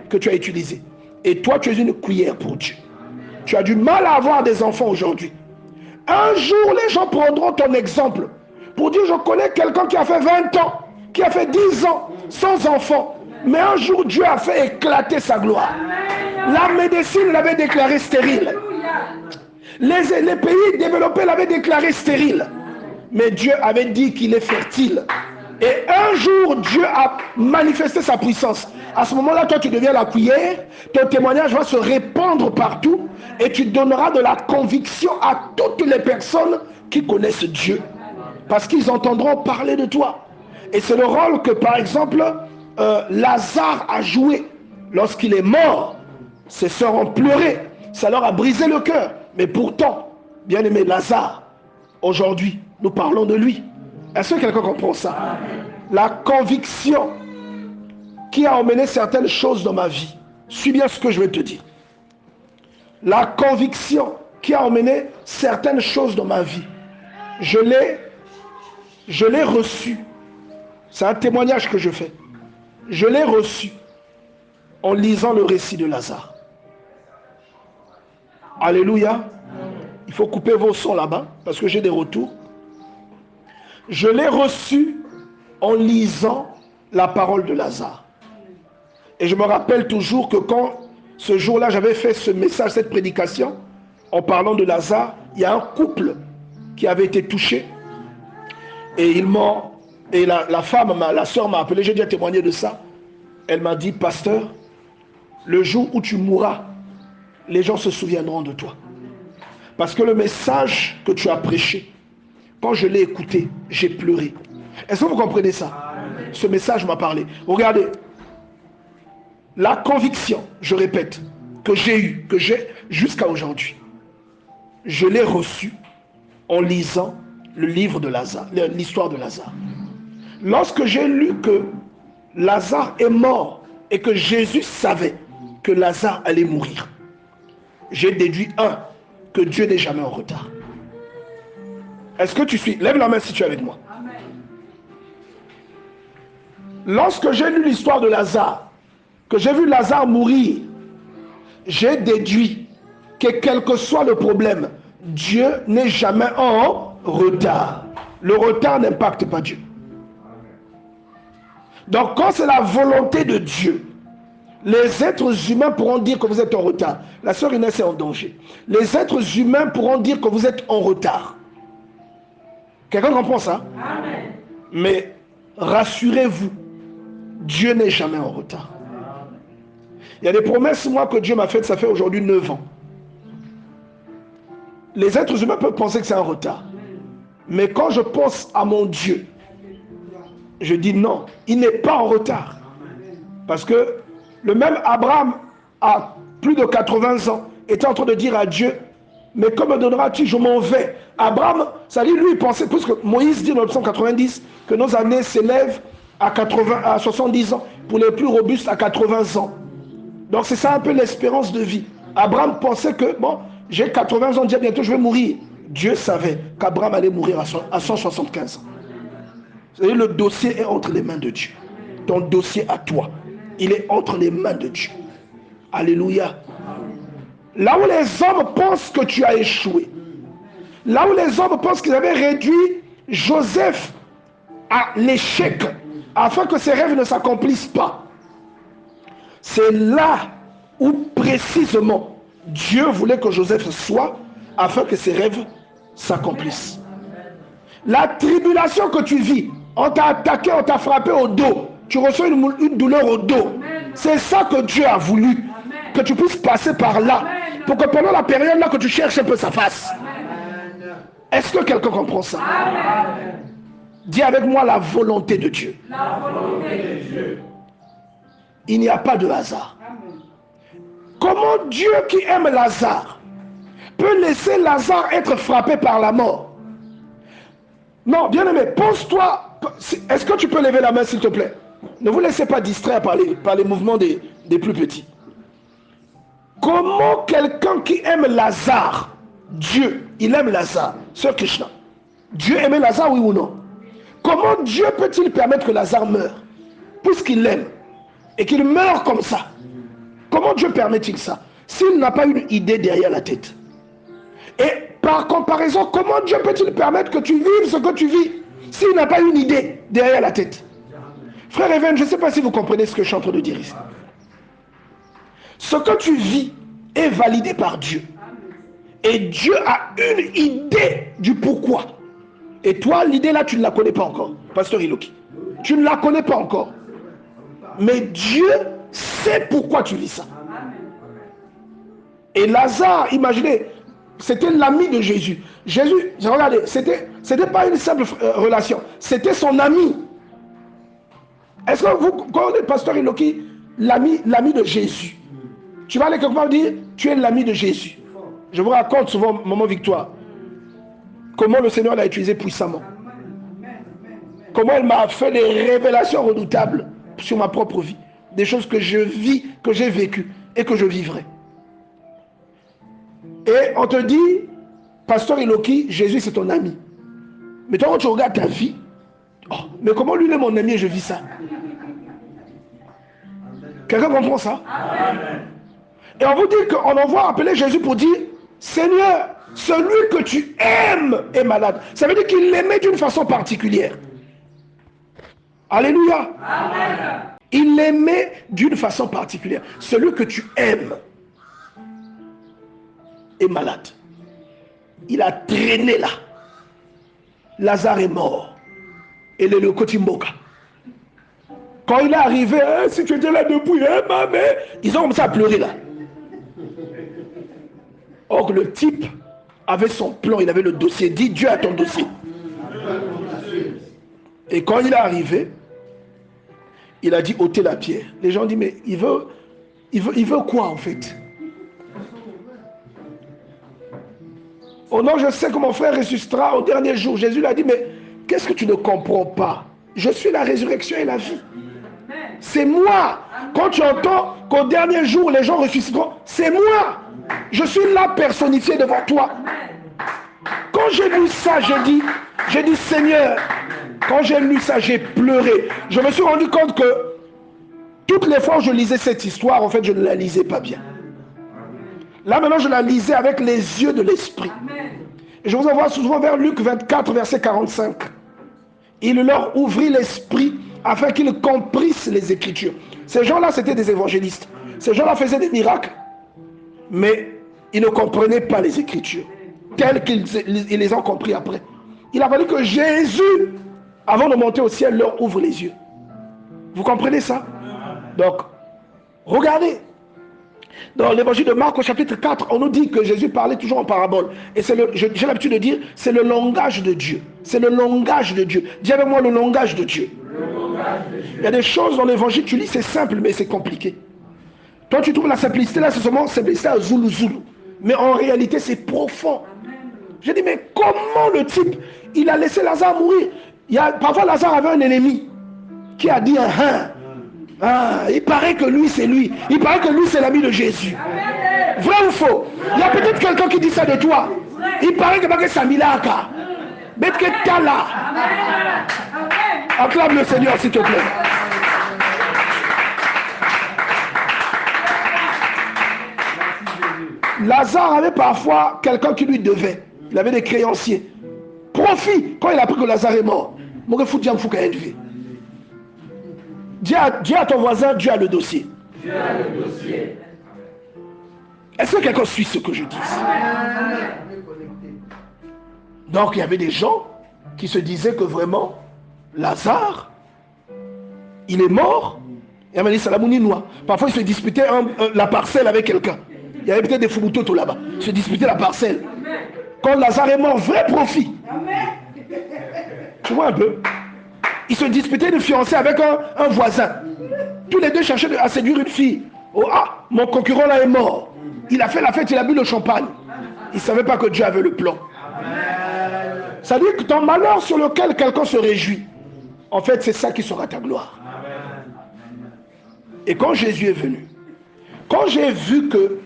que tu as utilisée. Et toi, tu es une cuillère pour Dieu. Tu as du mal à avoir des enfants aujourd'hui. Un jour, les gens prendront ton exemple pour dire, je connais quelqu'un qui a fait 20 ans, qui a fait 10 ans sans enfant. Mais un jour, Dieu a fait éclater sa gloire. La médecine l'avait déclaré stérile. Les pays développés l'avaient déclaré stérile. Mais Dieu avait dit qu'il est fertile. Et un jour, Dieu a manifesté sa puissance. À ce moment-là, toi, tu deviens la cuillère. Ton témoignage va se répandre partout. Et tu donneras de la conviction à toutes les personnes qui connaissent Dieu. Parce qu'ils entendront parler de toi. Et c'est le rôle que, par exemple, Lazare a joué. Lorsqu'il est mort, ses sœurs ont pleuré. Ça leur a brisé le cœur. Mais pourtant, bien-aimé Lazare, aujourd'hui, nous parlons de lui. Est-ce que quelqu'un comprend ça? La conviction qui a emmené certaines choses dans ma vie. Suis bien ce que je vais te dire. La conviction qui a emmené certaines choses dans ma vie. Je l'ai reçue. C'est un témoignage que je fais. Je l'ai reçu en lisant le récit de Lazare. Alléluia. Il faut couper vos sons là-bas parce que j'ai des retours. Je l'ai reçu en lisant la parole de Lazare. Et je me rappelle toujours que quand ce jour-là j'avais fait ce message, cette prédication, en parlant de Lazare, il y a un couple qui avait été touché. Et la femme, la sœur m'a appelé, j'ai déjà témoigné de ça. Elle m'a dit, pasteur, le jour où tu mourras, les gens se souviendront de toi. Parce que le message que tu as prêché, quand je l'ai écouté, j'ai pleuré. Est-ce que vous comprenez ça? Ce message m'a parlé. Regardez, la conviction, je répète, que j'ai eue, que j'ai jusqu'à aujourd'hui, je l'ai reçue en lisant le livre de Lazare, l'histoire de Lazare. Lorsque j'ai lu que Lazare est mort et que Jésus savait que Lazare allait mourir, j'ai déduit que Dieu n'est jamais en retard. Est-ce que tu suis? Lève la main si tu es avec moi. Amen. Lorsque j'ai lu l'histoire de Lazare, que j'ai vu Lazare mourir, j'ai déduit que quel que soit le problème, Dieu n'est jamais en retard. Le retard n'impacte pas Dieu. Donc quand c'est la volonté de Dieu, Les êtres humains pourront dire que vous êtes en retard. La sœur Inès est en danger. Les êtres humains pourront dire que vous êtes en retard. Quelqu'un comprend ça? Amen. Mais rassurez-vous, Dieu n'est jamais en retard. Il y a des promesses, moi, que Dieu m'a faites, ça fait aujourd'hui 9 ans. Les êtres humains peuvent penser que c'est un retard. Mais quand je pense à mon Dieu, je dis non, il n'est pas en retard. Parce que le même Abraham, à plus de 80 ans, était en train de dire à Dieu, mais que me donneras-tu? Je m'en vais. Abraham, ça dit, lui, il pensait, puisque Moïse dit dans le psaume 90 que nos années s'élèvent à 70 ans, pour les plus robustes à 80 ans. Donc c'est ça un peu l'espérance de vie. Abraham pensait que, bon, j'ai 80 ans, bientôt je vais mourir. Dieu savait qu'Abraham allait mourir à 175 ans. C'est-à-dire le dossier est entre les mains de Dieu. Ton dossier à toi, il est entre les mains de Dieu. Alléluia. Là où les hommes pensent que tu as échoué, là où les hommes pensent qu'ils avaient réduit Joseph à l'échec, afin que ses rêves ne s'accomplissent pas, c'est là où précisément Dieu voulait que Joseph soit, afin que ses rêves s'accomplissent. La tribulation que tu vis, on t'a attaqué, on t'a frappé au dos, tu reçois une douleur au dos. C'est ça que Dieu a voulu, que tu puisses passer par là, pour que pendant la période là que tu cherches un peu sa face. Est-ce que quelqu'un comprend ça? Amen. Dis avec moi la volonté de Dieu. La volonté de Dieu. Il n'y a pas de hasard. Amen. Comment Dieu qui aime Lazare peut laisser Lazare être frappé par la mort? Non, bien aimé, pense-toi. Est-ce que tu peux lever la main s'il te plaît? Ne vous laissez pas distraire par les mouvements des plus petits. Comment quelqu'un qui aime Lazare, Dieu, il aime Lazare, Sœur Krishna, Dieu aimait Lazare, oui ou non? Comment Dieu peut-il permettre que Lazare meure, puisqu'il l'aime, et qu'il meure comme ça? Comment Dieu permet-il ça, s'il n'a pas une idée derrière la tête? Et par comparaison, comment Dieu peut-il permettre que tu vives ce que tu vis, s'il n'a pas une idée derrière la tête? Frère Even, je ne sais pas si vous comprenez ce que je suis en train de dire ici. Ce que tu vis est validé par Dieu. Et Dieu a une idée du pourquoi. Et toi, l'idée là, tu ne la connais pas encore, Pasteur Iloki. Tu ne la connais pas encore. Mais Dieu sait pourquoi tu vis ça. Et Lazare, imaginez, c'était l'ami de Jésus. Jésus, regardez, c'était pas une simple relation, c'était son ami. Est-ce que vous connaissez, Pasteur Iloki, l'ami de Jésus? Tu vas aller quelque part dire, tu es l'ami de Jésus. Je vous raconte souvent, Maman Victoire, comment le Seigneur l'a utilisé puissamment. Comment elle m'a fait des révélations redoutables sur ma propre vie. Des choses que je vis, que j'ai vécues et que je vivrai. Et on te dit, Pasteur Iloki, Jésus c'est ton ami. Mais toi quand tu regardes ta vie, oh, mais comment lui il est mon ami et je vis ça? Quelqu'un comprend ça? Amen. Et on vous dit qu'on envoie appeler Jésus pour dire, Seigneur, celui que tu aimes est malade. Ça veut dire qu'il l'aimait d'une façon particulière. Alléluia. Amen. Il l'aimait d'une façon particulière. Celui que tu aimes est malade. Il a traîné là. Lazare est mort. Et le Kotimboka. Quand il est arrivé, hein, si tu étais là debout, hein, maman, ils ont commencé à pleurer là. Or le type avait son plan, il avait le dossier. Dit Dieu a ton dossier. Et quand il est arrivé, il a dit ôtez la pierre. Les gens disent mais il veut quoi en fait? Oh non, je sais que mon frère ressuscitera au dernier jour. Jésus lui a dit mais qu'est-ce que tu ne comprends pas? Je suis la résurrection et la vie. C'est moi. Quand tu entends qu'au dernier jour les gens ressusciteront, c'est moi. Je suis là personnifié devant toi. Quand j'ai lu ça, j'ai dit Seigneur, quand j'ai lu ça, j'ai pleuré. Je me suis rendu compte que toutes les fois où je lisais cette histoire, en fait, je ne la lisais pas bien. Là maintenant, je la lisais avec les yeux de l'esprit. Et je vous envoie souvent vers Luc 24, verset 45. Il leur ouvrit l'esprit afin qu'ils comprissent les Écritures. Ces gens-là, c'était des évangélistes. Ces gens-là faisaient des miracles, mais ils ne comprenaient pas les Écritures, telles qu'ils les ont compris après. Il a fallu que Jésus, avant de monter au ciel, leur ouvre les yeux. Vous comprenez ça? Donc, regardez. Dans l'évangile de Marc au chapitre 4, on nous dit que Jésus parlait toujours en parabole. Et j'ai l'habitude de dire, c'est le langage de Dieu. C'est le langage de Dieu. Dis avec moi le langage de Dieu. Il y a des choses dans l'évangile, tu lis, c'est simple, mais c'est compliqué. Toi, tu trouves la simplicité là, c'est seulement simplicité à Zoulou Zoulou. Mais en réalité, c'est profond. J'ai dit, mais comment le type, il a laissé Lazare mourir? Parfois, Lazare avait un ennemi qui a dit, il paraît que lui, c'est lui. Il paraît que lui, c'est l'ami de Jésus. Vrai ou faux? Il y a peut-être quelqu'un qui dit ça de toi. Il paraît que c'est Milaka. Mais que t'as là. Acclame le Seigneur, s'il te plaît. Lazare avait parfois quelqu'un qui lui devait. Il avait des créanciers. Profit, quand il a appris que Lazare est mort. Dis à ton voisin, Dieu a le dossier. Est-ce que quelqu'un suit ce que je dis? Donc il y avait des gens qui se disaient que vraiment, Lazare, il est mort. Et il m'a dit, Salamouni noir. Parfois il se disputait la parcelle avec quelqu'un. Il y avait peut-être des foumoutotos là-bas. Se disputer la parcelle. Quand Lazare est mort, vrai profit. Tu vois un peu? Ils se disputaient de fiancé avec un voisin. Tous les deux cherchaient à séduire une fille. Oh, mon concurrent là est mort. Il a fait la fête, il a bu le champagne. Il ne savait pas que Dieu avait le plan. Ça veut dire que ton malheur sur lequel quelqu'un se réjouit, en fait, c'est ça qui sera ta gloire. Et quand Jésus est venu, quand j'ai vu que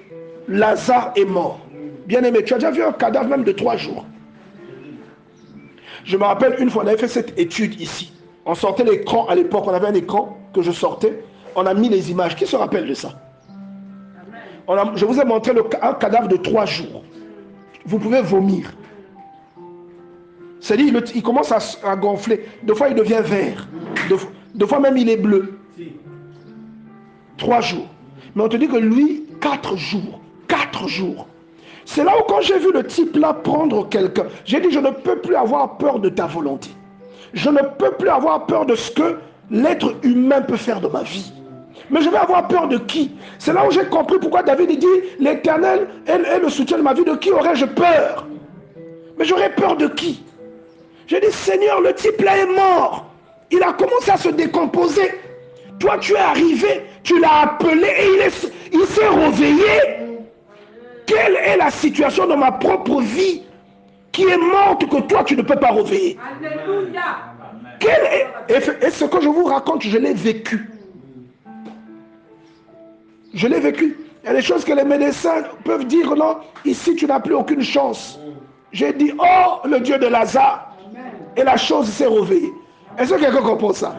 Lazare est mort, bien aimé, tu as déjà vu un cadavre même de 3 jours. Je me rappelle une fois, on avait fait cette étude ici. On sortait l'écran à l'époque, on avait un écran que je sortais. On a mis les images. Qui se rappelle de ça? Je vous ai montré un cadavre de 3 jours. Vous pouvez vomir. C'est-à-dire, il commence à gonfler. Deux fois, il devient vert. Deux fois même, il est bleu. 3 jours. Mais on te dit que lui, 4 jours. 4 jours. C'est là où quand j'ai vu le type là prendre quelqu'un, j'ai dit, je ne peux plus avoir peur de ta volonté. Je ne peux plus avoir peur de ce que l'être humain peut faire de ma vie. Mais je vais avoir peur de qui? C'est là où j'ai compris pourquoi David dit, l'Éternel est le soutien de ma vie. De qui aurais-je peur? Mais j'aurais peur de qui? J'ai dit, Seigneur, le type là est mort. Il a commencé à se décomposer. Toi, tu es arrivé, tu l'as appelé et il s'est réveillé. Quelle est la situation dans ma propre vie qui est morte que toi, tu ne peux pas réveiller? Alléluia. Et ce que je vous raconte, je l'ai vécu. Je l'ai vécu. Il y a des choses que les médecins peuvent dire, non, ici tu n'as plus aucune chance. J'ai dit, oh, le Dieu de Lazare. Et la chose s'est réveillée. Est-ce que quelqu'un comprend ça?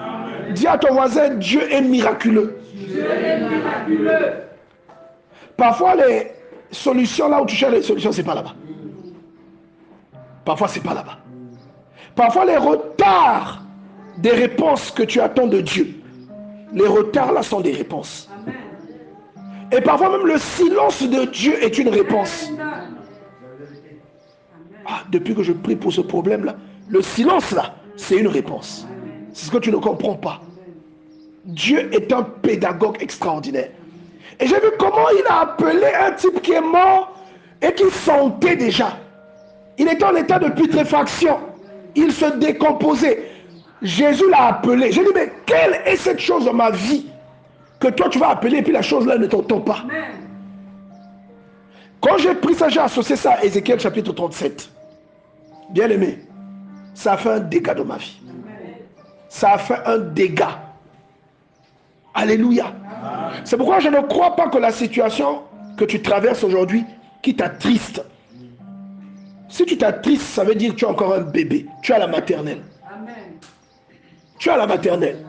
Dis à ton voisin, Dieu est miraculeux. Dieu est miraculeux. Parfois, les solutions, là où tu cherches les solutions, c'est pas là-bas. Parfois, c'est pas là-bas. Parfois, les retards des réponses que tu attends de Dieu, les retards là sont des réponses. Et parfois même le silence de Dieu est une réponse. Depuis que je prie pour ce problème là, le silence là, c'est une réponse. C'est ce que tu ne comprends pas. Dieu est un pédagogue extraordinaire. Et j'ai vu comment il a appelé un type qui est mort et qui sentait déjà. Il était en état de putréfaction. Il se décomposait. Jésus l'a appelé. J'ai dit, mais quelle est cette chose dans ma vie que toi tu vas appeler et puis la chose là ne t'entend pas? Quand j'ai pris ça, j'ai associé ça à Ézéchiel chapitre 37. Bien aimé, ça a fait un dégât dans ma vie. Ça a fait un dégât. Alléluia. C'est pourquoi je ne crois pas que la situation que tu traverses aujourd'hui qui t'attriste. Si tu t'attristes, ça veut dire que tu es encore un bébé. Tu es à la maternelle. Amen. Tu es à la maternelle.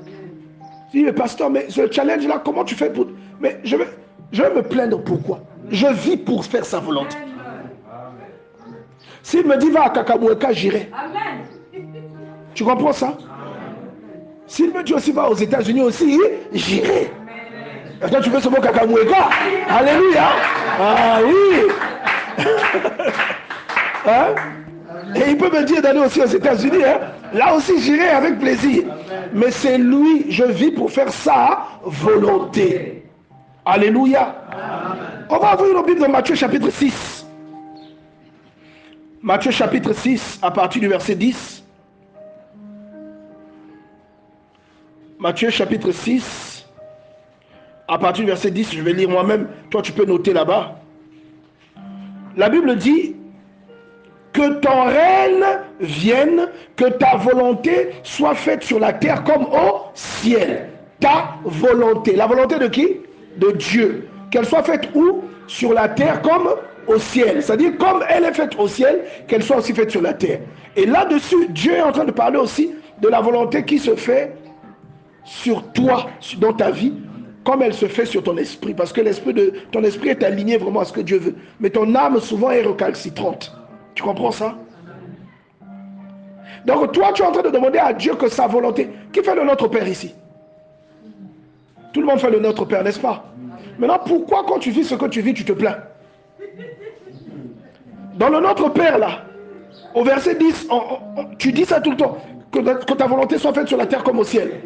Je dis, mais pasteur, mais ce challenge là, comment tu fais pour... Mais je vais me plaindre pourquoi? Je vis pour faire sa volonté. S'il me dit va à Kakamoueka, j'irai. Tu comprends ça? S'il me dit aussi va aux États-Unis aussi, j'irai. Est-ce que tu veux ce mot cacamuéga? Alléluia. Ah oui. Hein? Et il peut me dire d'aller aussi aux États-Unis. Hein? Là aussi, j'irai avec plaisir. Mais c'est lui, je vis pour faire sa volonté. Alléluia. On va ouvrir nos Bibles dans Matthieu chapitre 6. Matthieu chapitre 6, à partir du verset 10. Matthieu chapitre 6, à partir du verset 10, je vais lire moi-même. Toi, tu peux noter là-bas. La Bible dit: que ton règne vienne, que ta volonté soit faite sur la terre comme au ciel. Ta volonté. La volonté de qui? De Dieu. Qu'elle soit faite où? Sur la terre comme au ciel. C'est-à-dire, comme elle est faite au ciel, qu'elle soit aussi faite sur la terre. Et là-dessus, Dieu est en train de parler aussi de la volonté qui se fait sur toi, dans ta vie, comme elle se fait sur ton esprit. Parce que ton esprit est aligné vraiment à ce que Dieu veut. Mais ton âme, souvent, est recalcitrante. Tu comprends ça? Donc toi, tu es en train de demander à Dieu que sa volonté... Qui fait le Notre Père ici? Tout le monde fait le Notre Père, n'est-ce pas? Maintenant, pourquoi quand tu vis ce que tu vis, tu te plains? Dans le Notre Père, là, au verset 10, tu dis ça tout le temps, que ta volonté soit faite sur la terre comme au ciel.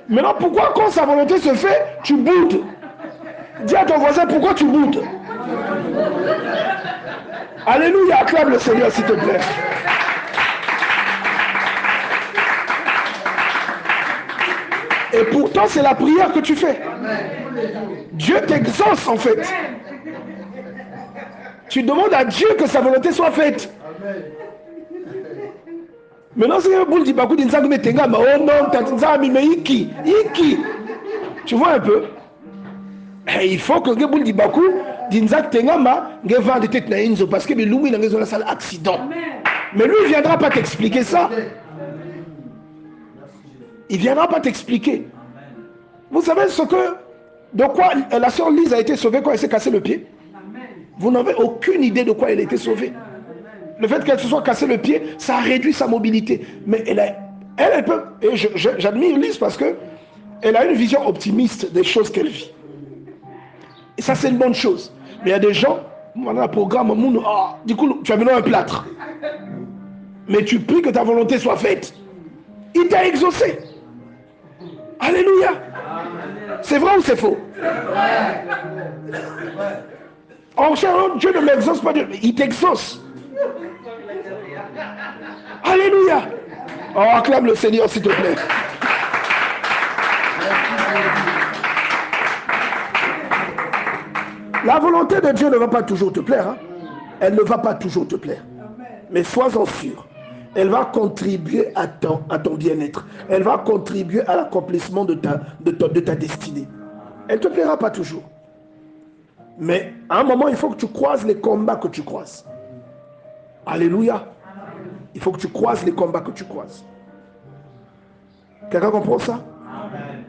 Maintenant, pourquoi quand sa volonté se fait, tu boudes? Dis à ton voisin, pourquoi tu boudes? Alléluia, acclame le Seigneur s'il te plaît. Et pourtant, c'est la prière que tu fais. Dieu t'exauce en fait. Tu demandes à Dieu que sa volonté soit faite. Maintenant, c'est un boule dit beaucoup d'insang mais tenga ma oh non tatinza mi mais iki. Tu vois un peu? Et il faut que le boule dit beaucoup d'insang tenga ma nge vende tête na inzo parce que l'oumi na ngezo la salle accident. Mais lui il viendra pas t'expliquer ça. Il viendra pas t'expliquer. Vous savez de quoi la sœur Lise a été sauvée quand elle s'est cassé le pied? Vous n'avez aucune idée de quoi elle a été sauvée. Le fait qu'elle se soit cassé le pied, ça a réduit sa mobilité. Mais elle peut, et j'admire Lise parce que elle a une vision optimiste des choses qu'elle vit. Et ça, c'est une bonne chose. Mais il y a des gens, on a un programme, du coup, tu as besoin d'un plâtre. Mais tu pries que ta volonté soit faite. Il t'a exaucé. Alléluia. C'est vrai ou c'est faux? En cherchant, Dieu ne m'exauce pas, il t'exauce. Alléluia. Oh, acclame le Seigneur s'il te plaît. La volonté de Dieu ne va pas toujours te plaire. Hein? Elle ne va pas toujours te plaire. Mais sois-en sûr. Elle va contribuer à ton bien-être. Elle va contribuer à l'accomplissement de ta destinée. Elle ne te plaira pas toujours. Mais à un moment, il faut que tu croises les combats que tu croises. Alléluia. Il faut que tu croises les combats que tu croises. Quelqu'un comprend ça? Amen.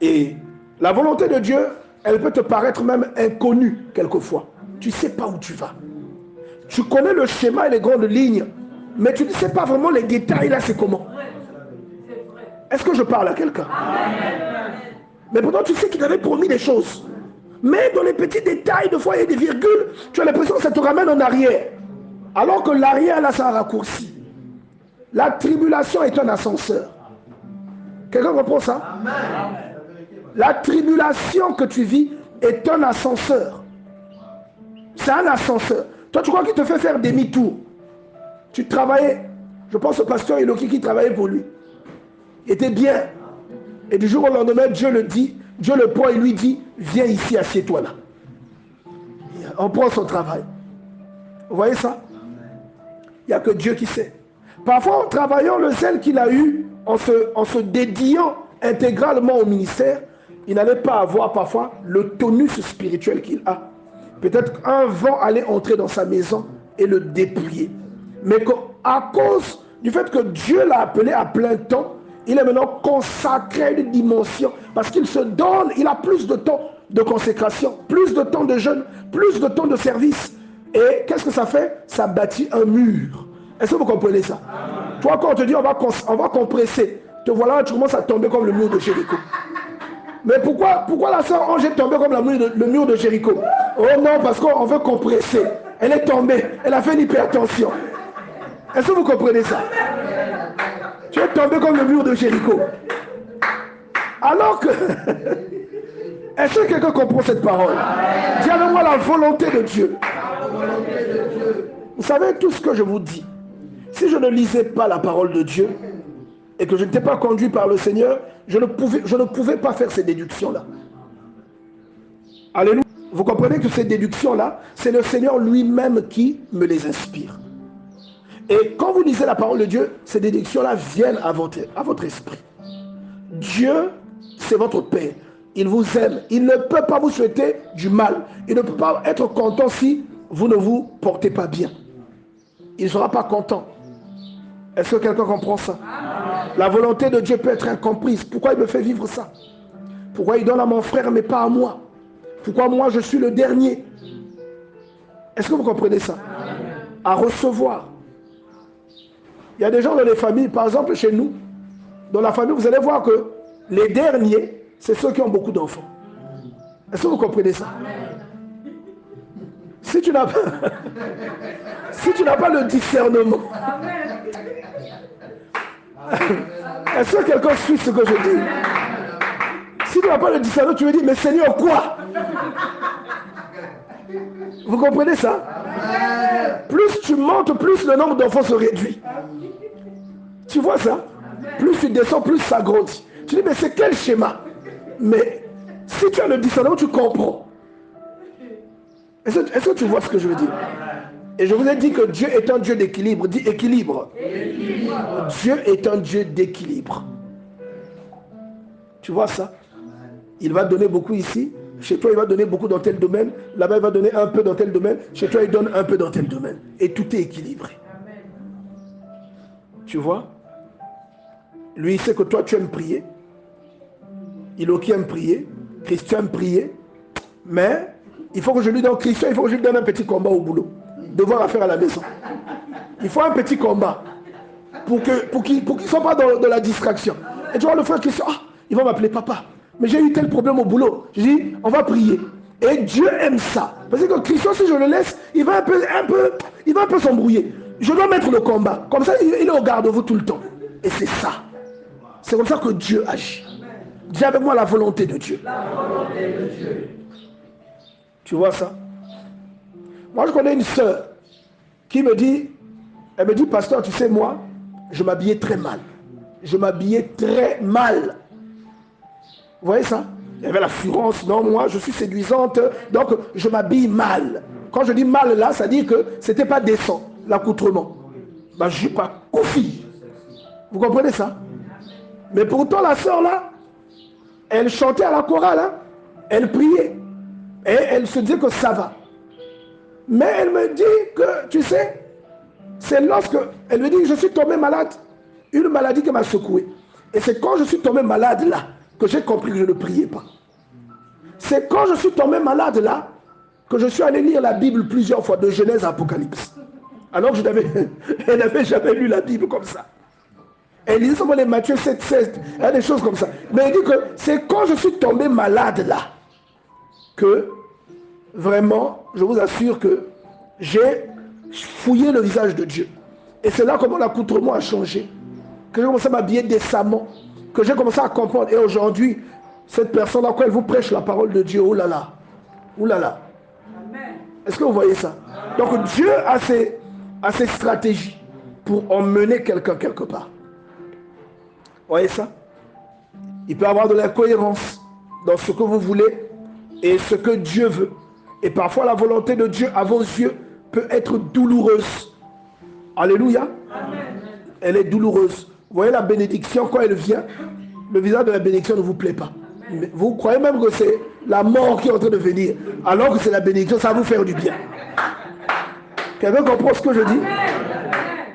Et la volonté de Dieu, elle peut te paraître même inconnue quelquefois. Tu ne sais pas où tu vas. Tu connais le schéma et les grandes lignes, mais tu ne sais pas vraiment les détails, là c'est comment. Est-ce que je parle à quelqu'un? Mais pourtant tu sais qu'il avait promis des choses. Mais dans les petits détails, de fois il y a des virgules, tu as l'impression que ça te ramène en arrière. Alors que l'arrière là ça raccourcit. La tribulation est un ascenseur. Quelqu'un comprend ça? La tribulation que tu vis est un ascenseur. C'est un ascenseur. Toi tu crois qu'il te fait faire demi-tour? Tu travaillais, je pense au pasteur Eloki qui travaillait pour lui. Il était bien. Et du jour au lendemain, Dieu le prend et lui dit, viens ici, assieds-toi là. On prend son travail. Vous voyez ça? Il n'y a que Dieu qui sait. Parfois, en travaillant le zèle qu'il a eu, en se dédiant intégralement au ministère, il n'allait pas avoir parfois le tonus spirituel qu'il a. Peut-être qu'un vent allait entrer dans sa maison et le dépouiller. Mais à cause du fait que Dieu l'a appelé à plein temps, il est maintenant consacré à une dimension. Parce qu'il se donne, il a plus de temps de consécration, plus de temps de jeûne, plus de temps de service. Et qu'est-ce que ça fait? Ça bâtit un mur. Est-ce que vous comprenez ça? Toi, quand on te dit on va compresser, te voilà, tu commences à tomber comme le mur de Jéricho. Mais pourquoi la sœur Ange est tombée comme le mur de Jéricho? Oh non, parce qu'on veut compresser. Elle est tombée, elle a fait une hypertension. Est-ce que vous comprenez ça? Tu es tombé comme le mur de Jéricho. Alors que... Est-ce que quelqu'un comprend cette parole? Dis avec moi la volonté de Dieu. Vous savez tout ce que je vous dis. Si je ne lisais pas la parole de Dieu et que je n'étais pas conduit par le Seigneur, je ne pouvais pas faire ces déductions-là. Alléluia. Vous comprenez que ces déductions-là, c'est le Seigneur lui-même qui me les inspire. Et quand vous lisez la parole de Dieu, ces déductions-là viennent à votre esprit. Dieu, c'est votre Père. Il vous aime. Il ne peut pas vous souhaiter du mal. Il ne peut pas être content si vous ne vous portez pas bien. Il ne sera pas content. Est-ce que quelqu'un comprend ça? La volonté de Dieu peut être incomprise. Pourquoi il me fait vivre ça? Pourquoi il donne à mon frère mais pas à moi? Pourquoi moi je suis le dernier? Est-ce que vous comprenez ça? À recevoir. Il y a des gens dans les familles, par exemple chez nous, dans la famille, vous allez voir que les derniers, c'est ceux qui ont beaucoup d'enfants. Est-ce que vous comprenez ça? Si tu n'as pas, si tu n'as pas le discernement, est-ce que quelqu'un suit ce que je dis? Si tu n'as pas le discernement, tu me dis, mais Seigneur, quoi? Vous comprenez ça? Plus tu montes, plus le nombre d'enfants se réduit. Tu vois ça? Plus tu descends, plus ça grandit. Tu dis, mais c'est quel schéma? Mais si tu as le discernement, tu comprends. Est-ce que tu vois ce que je veux dire? Et je vous ai dit que Dieu est un Dieu d'équilibre. Dis équilibre. Dieu est un Dieu d'équilibre. Tu vois ça? Il va donner beaucoup ici. Chez toi, il va donner beaucoup dans tel domaine. Là-bas, il va donner un peu dans tel domaine. Chez toi, il donne un peu dans tel domaine. Et tout est équilibré. Tu vois? Lui, il sait que toi, tu aimes prier. Iloki aime prier. Christian aime prier. Mais il faut que je lui donne Christian, il faut que je lui donne un petit combat au boulot. Devoir à faire à la maison. Il faut un petit combat. Pour qu'il ne soit pas dans la distraction. Et tu vois, le frère Christian, il va m'appeler papa. Mais j'ai eu tel problème au boulot. Je dis, on va prier. Et Dieu aime ça. Parce que Christian, si je le laisse, il va un peu s'embrouiller. Je dois mettre le combat. Comme ça, il est au garde de vous tout le temps. Et c'est ça. C'est comme ça que Dieu agit. Dis avec moi la volonté de Dieu. La volonté de Dieu. Tu vois ça? Moi, je connais une sœur qui me dit, elle me dit, pasteur, tu sais, moi, je m'habillais très mal. Je m'habillais très mal. Vous voyez ça? Il y avait l'assurance, non, moi, je suis séduisante, donc je m'habille mal. Quand je dis mal, là, ça dit que ce n'était pas décent, l'accoutrement. Ben, je ne suis pas confie. Vous comprenez ça? Mais pourtant, la sœur, là, elle chantait à la chorale, hein? Elle priait. Et elle se dit que ça va. Mais elle me dit que, tu sais, c'est lorsque, elle me dit, je suis tombé malade, une maladie qui m'a secoué. Et c'est quand je suis tombé malade là, que j'ai compris que je ne priais pas. C'est quand je suis tombé malade là, que je suis allé lire la Bible plusieurs fois, de Genèse à Apocalypse. Alors que elle n'avait jamais lu la Bible comme ça. Elle lisait seulement les Matthieu 7, 7, des choses comme ça. Mais elle dit que c'est quand je suis tombé malade là, que vraiment, je vous assure que j'ai fouillé le visage de Dieu. Et c'est là que mon accoutrement a changé. Que j'ai commencé à m'habiller décemment. Que j'ai commencé à comprendre. Et aujourd'hui, cette personne-là, quand elle vous prêche la parole de Dieu, oh là là, oh là là. Est-ce que vous voyez ça? Donc Dieu a ses stratégies pour emmener quelqu'un quelque part. Vous voyez ça? Il peut y avoir de l'incohérence dans ce que vous voulez et ce que Dieu veut. Et parfois la volonté de Dieu à vos yeux peut être douloureuse. Alléluia. Amen. Elle est douloureuse. Vous voyez la bénédiction quand elle vient, le visage de la bénédiction ne vous plaît pas. Amen. Vous croyez même que c'est la mort qui est en train de venir, alors que c'est la bénédiction, ça va vous faire du bien. Quelqu'un comprend ce que je dis? Amen.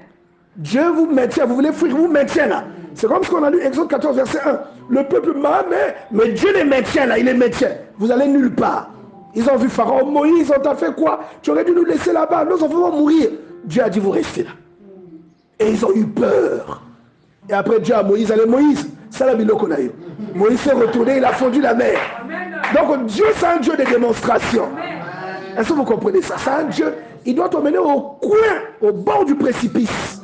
Dieu vous maintient, vous voulez fuir, vous maintient là. C'est comme ce qu'on a lu, Exode 14, verset 1. Le peuple m'a, mais Dieu les maintient là, il les maintient. Vous allez nulle part. Ils ont vu Pharaon, Moïse, on t'a fait quoi? Tu aurais dû nous laisser là-bas, nos enfants vont mourir. Dieu a dit, vous restez là. Et ils ont eu peur. Et après Dieu a Moïse, allez Moïse, ça la bilo qu'on a eu. Moïse s'est retourné, il a fondu la mer. Donc Dieu, c'est un Dieu de démonstration. Est-ce que vous comprenez ça? C'est un Dieu, il doit t'emmener au coin, au bord du précipice.